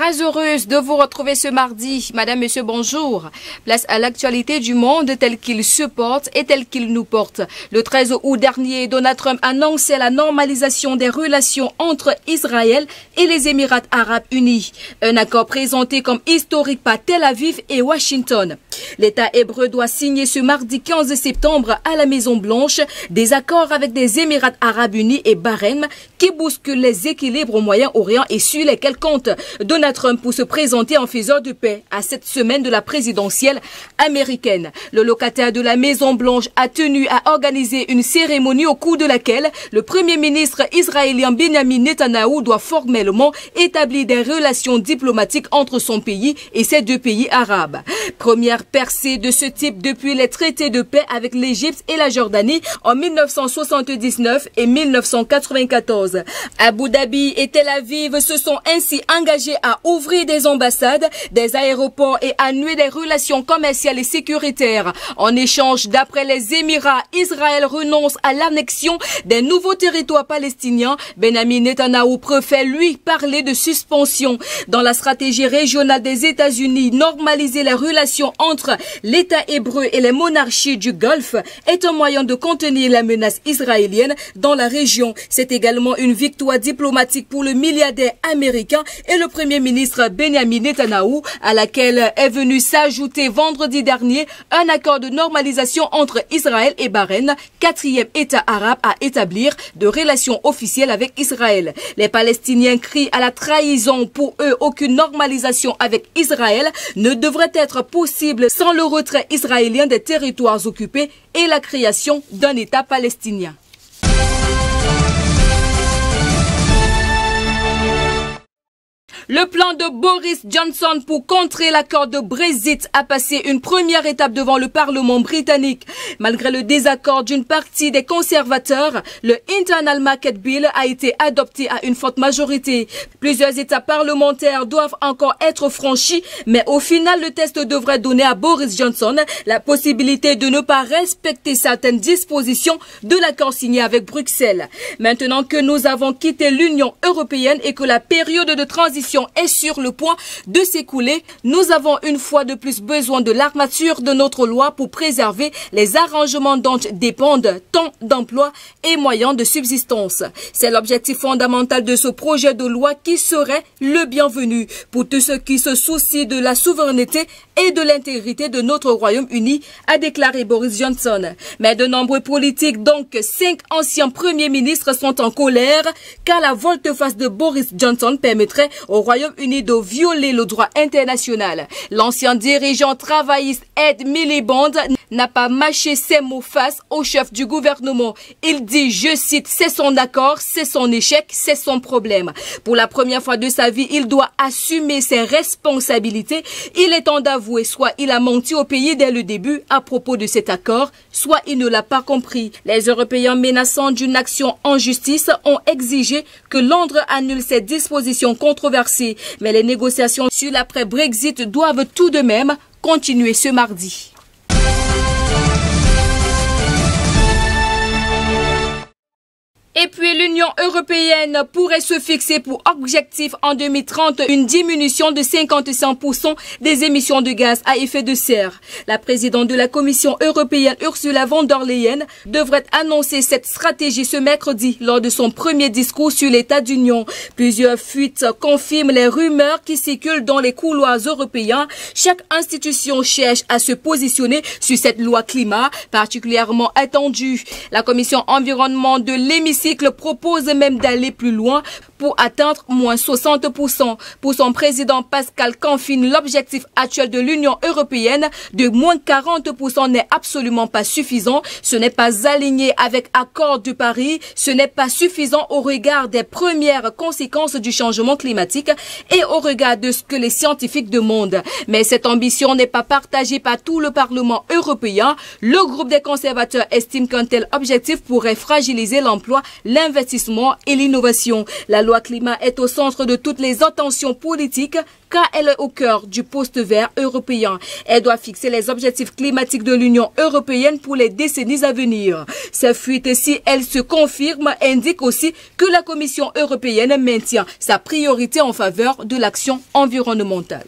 Très heureuse de vous retrouver ce mardi. Madame, monsieur, bonjour. Place à l'actualité du monde tel qu'il se porte et tel qu'il nous porte. Le 13 août dernier, Donald Trump annonçait la normalisation des relations entre Israël et les Émirats arabes unis. Un accord présenté comme historique par Tel Aviv et Washington. L'État hébreu doit signer ce mardi 15 septembre à la Maison-Blanche des accords avec des Émirats arabes unis et Bahreïn qui bousculent les équilibres au Moyen-Orient et sur lesquels compte Donald Trump pour se présenter en faiseur de paix à cette semaine de la présidentielle américaine. Le locataire de la Maison-Blanche a tenu à organiser une cérémonie au cours de laquelle le Premier ministre israélien Benjamin Netanyahou doit formellement établir des relations diplomatiques entre son pays et ces deux pays arabes. Première percée de ce type depuis les traités de paix avec l'Égypte et la Jordanie en 1979 et 1994. Abu Dhabi et Tel Aviv se sont ainsi engagés à ouvrir des ambassades, des aéroports et à nouer des relations commerciales et sécuritaires. En échange, d'après les Émirats, Israël renonce à l'annexion des nouveaux territoires palestiniens. Benjamin Netanyahou préfère lui parler de suspension. Dans la stratégie régionale des États-Unis, normaliser les relations entre l'État hébreu et les monarchies du Golfe est un moyen de contenir la menace israélienne dans la région. C'est également une victoire diplomatique pour le milliardaire américain et le Premier ministre Benjamin Netanyahou, à laquelle est venu s'ajouter vendredi dernier un accord de normalisation entre Israël et Bahreïn, quatrième État arabe à établir de relations officielles avec Israël. Les Palestiniens crient à la trahison. Pour eux, aucune normalisation avec Israël ne devrait être possible sans le retrait israélien des territoires occupés et la création d'un État palestinien. Le plan de Boris Johnson pour contrer l'accord de Brexit a passé une première étape devant le Parlement britannique. Malgré le désaccord d'une partie des conservateurs, le Internal Market Bill a été adopté à une forte majorité. Plusieurs étapes parlementaires doivent encore être franchies, mais au final, le test devrait donner à Boris Johnson la possibilité de ne pas respecter certaines dispositions de l'accord signé avec Bruxelles. Maintenant que nous avons quitté l'Union européenne et que la période de transition est sur le point de s'écouler, nous avons une fois de plus besoin de l'armature de notre loi pour préserver les arrangements dont dépendent tant d'emplois et moyens de subsistance. C'est l'objectif fondamental de ce projet de loi qui serait le bienvenu pour tous ceux qui se soucient de la souveraineté et de l'intégrité de notre Royaume-Uni, a déclaré Boris Johnson. Mais de nombreux politiques, donc 5 anciens premiers ministres, sont en colère car la volte-face de Boris Johnson permettrait au Royaume-Uni de violer le droit international. L'ancien dirigeant travailliste Ed Miliband n'a pas mâché ses mots face au chef du gouvernement. Il dit, je cite, c'est son accord, c'est son échec, c'est son problème. Pour la première fois de sa vie, il doit assumer ses responsabilités. Il est temps d'avouer, soit il a menti au pays dès le début à propos de cet accord, soit il ne l'a pas compris. Les Européens menaçant d'une action en justice ont exigé que Londres annule ces dispositions controversées. Mais les négociations sur l'après-Brexit doivent tout de même continuer ce mardi. Et puis l'Union européenne pourrait se fixer pour objectif en 2030 une diminution de 55% des émissions de gaz à effet de serre. La présidente de la Commission européenne Ursula von der Leyen devrait annoncer cette stratégie ce mercredi lors de son premier discours sur l'état d'Union. Plusieurs fuites confirment les rumeurs qui circulent dans les couloirs européens. Chaque institution cherche à se positionner sur cette loi climat particulièrement attendue. La Commission environnement de l'hémicycle propose même d'aller plus loin pour atteindre moins 60%. Pour son président Pascal Canfin, l'objectif actuel de l'Union européenne de moins 40% n'est absolument pas suffisant. Ce n'est pas aligné avec l'accord de Paris. Ce n'est pas suffisant au regard des premières conséquences du changement climatique et au regard de ce que les scientifiques demandent. Mais cette ambition n'est pas partagée par tout le Parlement européen. Le groupe des conservateurs estime qu'un tel objectif pourrait fragiliser l'emploi, l'investissement et l'innovation. La loi climat est au centre de toutes les attentions politiques car elle est au cœur du poste vert européen. Elle doit fixer les objectifs climatiques de l'Union européenne pour les décennies à venir. Ces fuites, si elles se confirment, indiquent aussi que la Commission européenne maintient sa priorité en faveur de l'action environnementale.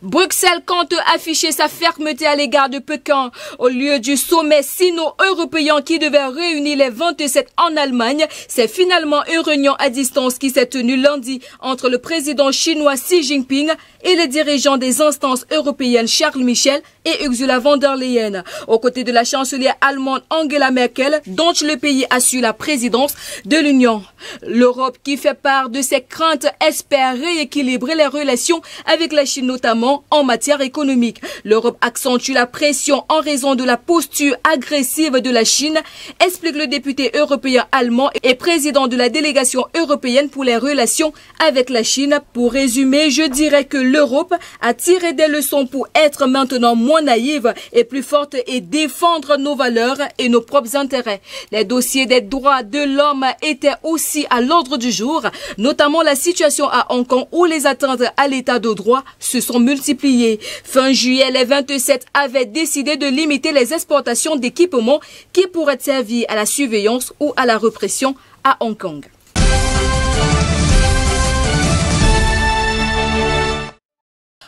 Bruxelles compte afficher sa fermeté à l'égard de Pékin. Au lieu du sommet sino-européen qui devait réunir les 27 en Allemagne, c'est finalement une réunion à distance qui s'est tenue lundi entre le président chinois Xi Jinping et les dirigeants des instances européennes Charles Michel et Ursula von der Leyen. Aux côtés de la chancelière allemande Angela Merkel, dont le pays assure la présidence de l'Union. L'Europe, qui fait part de ses craintes, espère rééquilibrer les relations avec la Chine, notamment en matière économique. L'Europe accentue la pression en raison de la posture agressive de la Chine, explique le député européen allemand et président de la délégation européenne pour les relations avec la Chine. Pour résumer, je dirais que l'Europe a tiré des leçons pour être maintenant moins naïve et plus forte et défendre nos valeurs et nos propres intérêts. Les dossiers des droits de l'homme étaient aussi à l'ordre du jour, notamment la situation à Hong Kong où les atteintes à l'état de droit se sont multipliées. Fin juillet, les 27 avaient décidé de limiter les exportations d'équipements qui pourraient servir à la surveillance ou à la répression à Hong Kong.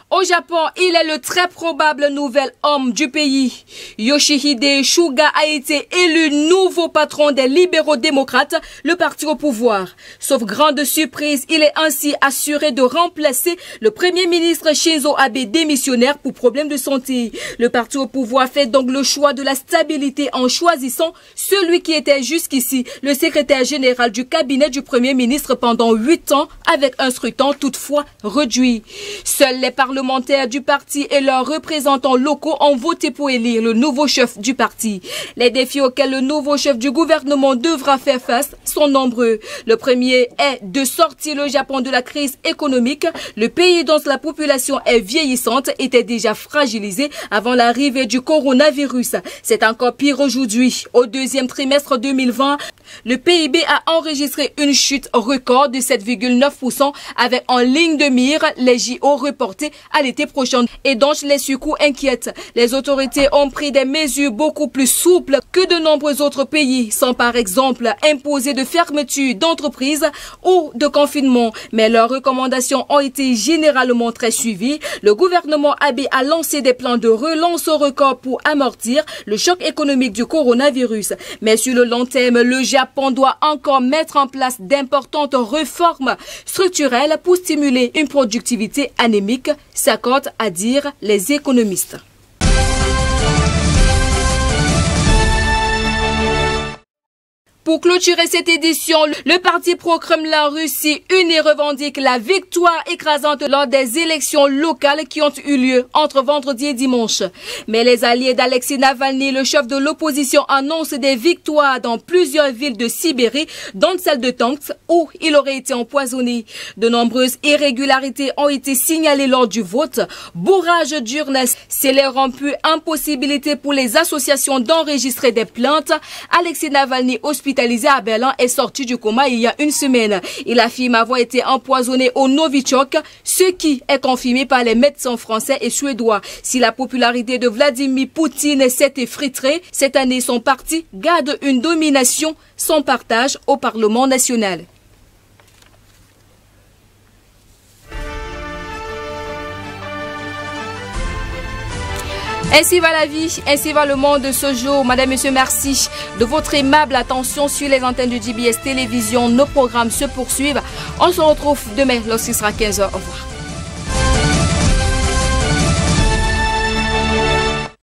Au Japon, il est le très probable nouvel homme du pays. Yoshihide Suga a été élu nouveau patron des libéraux démocrates, le parti au pouvoir. Sauf grande surprise, il est ainsi assuré de remplacer le premier ministre Shinzo Abe démissionnaire pour problème de santé. Le parti au pouvoir fait donc le choix de la stabilité en choisissant celui qui était jusqu'ici le secrétaire général du cabinet du premier ministre pendant 8 ans avec un scrutin toutefois réduit. Seuls les parlementaires du parti et leurs représentants locaux ont voté pour élire le nouveau chef du parti. Les défis auxquels le nouveau chef du gouvernement devra faire face sont nombreux. Le premier est de sortir le Japon de la crise économique. Le pays dont la population est vieillissante était déjà fragilisé avant l'arrivée du coronavirus. C'est encore pire aujourd'hui. Au deuxième trimestre 2020, le PIB a enregistré une chute record de 7,9% avec en ligne de mire les JO reportés à l'été prochain et donc les surcoûts inquiètent. Les autorités ont pris des mesures beaucoup plus souples que de nombreux autres pays, sans par exemple imposer de fermeture d'entreprises ou de confinement. Mais leurs recommandations ont été généralement très suivies. Le gouvernement Abe a lancé des plans de relance au record pour amortir le choc économique du coronavirus. Mais sur le long terme, le Japon doit encore mettre en place d'importantes réformes structurelles pour stimuler une productivité anémique, s'accordent à dire les économistes. Pour clôturer cette édition, le parti pro-Kremlin Russie uni revendique la victoire écrasante lors des élections locales qui ont eu lieu entre vendredi et dimanche. Mais les alliés d'Alexei Navalny, le chef de l'opposition, annoncent des victoires dans plusieurs villes de Sibérie, dont celle de Tomsk, où il aurait été empoisonné. De nombreuses irrégularités ont été signalées lors du vote. Bourrage d'urnes, scellés rompus, impossibilité pour les associations d'enregistrer des plaintes. Alexei Navalny, hospitalisé à Berlin, est sorti du coma il y a une semaine. Il affirme avoir été empoisonné au Novichok, ce qui est confirmé par les médecins français et suédois. Si la popularité de Vladimir Poutine s'est effritée, cette année son parti garde une domination sans partage au Parlement national. Ainsi va la vie, ainsi va le monde de ce jour. Madame, Monsieur, merci de votre aimable attention sur les antennes de JBS Télévision. Nos programmes se poursuivent. On se retrouve demain lorsqu'il sera 15h. Au revoir.